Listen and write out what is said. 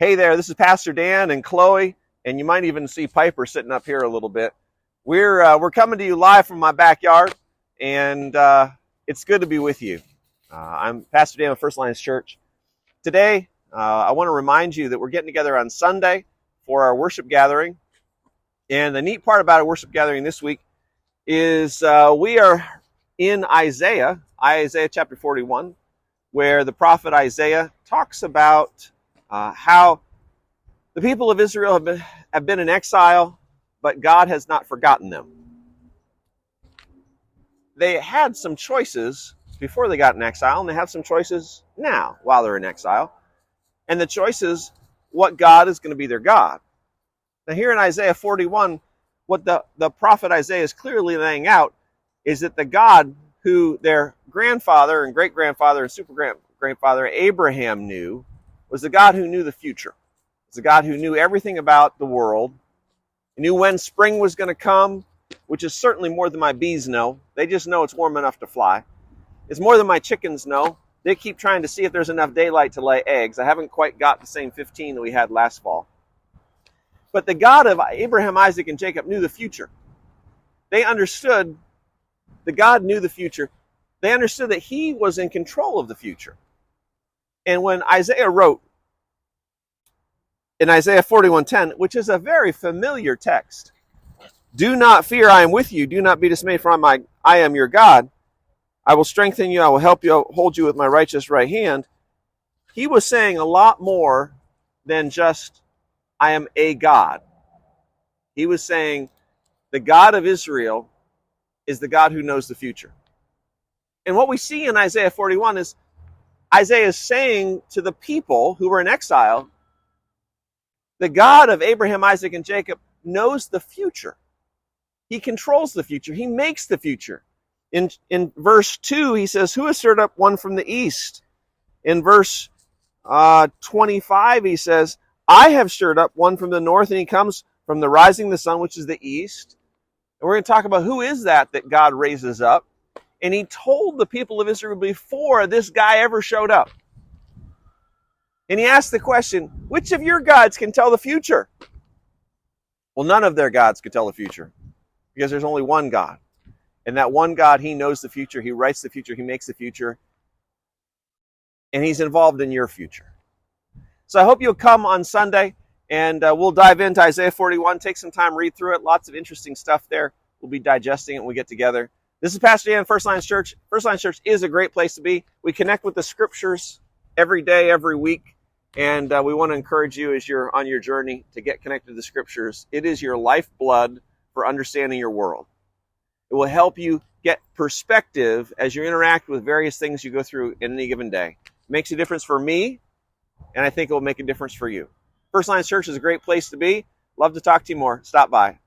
Hey there, this is Pastor Dan and Chloe, and you might even see Piper sitting up here a little bit. We're coming to you live from my backyard, and it's good to be with you. I'm Pastor Dan of First Alliance Church. Today, I want to remind you that we're getting together on Sunday for our worship gathering. And the neat part about our worship gathering this week is we are in Isaiah chapter 41, where the prophet Isaiah talks about how the people of Israel have been in exile, but God has not forgotten them. They had some choices before they got in exile, and they have some choices now while they're in exile. And the choice is what God is going to be their God. Now here in Isaiah 41, what the prophet Isaiah is clearly laying out is that the God who their grandfather and great-grandfather and super-grandfather Abraham knew was the God who knew the future. It's the God who knew everything about the world. He knew when spring was going to come, which is certainly more than my bees know. They just know it's warm enough to fly. It's more than my chickens know. They keep trying to see if there's enough daylight to lay eggs. I haven't quite got the same 15 that we had last fall. But the God of Abraham, Isaac, and Jacob knew the future. They understood the God knew the future. They understood that he was in control of the future. And when Isaiah wrote in Isaiah 41:10, which is a very familiar text, "Do not fear, I am with you. Do not be dismayed, for I am your God. I will strengthen you. I will help you, hold you with my righteous right hand." He was saying a lot more than just, I am a God. He was saying the God of Israel is the God who knows the future. And what we see in Isaiah 41 is Isaiah is saying to the people who were in exile, the God of Abraham, Isaac, and Jacob knows the future. He controls the future. He makes the future. In verse 2, he says, "Who has stirred up one from the east?" In verse 25, he says, "I have stirred up one from the north, and he comes from the rising of the sun, which is the east." And we're going to talk about who is that God raises up. And he told the people of Israel before this guy ever showed up. And he asked the question, which of your gods can tell the future? Well, none of their gods could tell the future, because there's only one God. And that one God, he knows the future, he writes the future, he makes the future, and he's involved in your future. So I hope you'll come on Sunday, and we'll dive into Isaiah 41, take some time, read through it, lots of interesting stuff there. We'll be digesting it when we get together. This is Pastor Dan, First Alliance Church. First Alliance Church is a great place to be. We connect with the scriptures every day, every week, and we want to encourage you as you're on your journey to get connected to the scriptures. It is your lifeblood for understanding your world. It will help you get perspective as you interact with various things you go through in any given day. It makes a difference for me, and I think it will make a difference for you. First Alliance Church is a great place to be. Love to talk to you more. Stop by.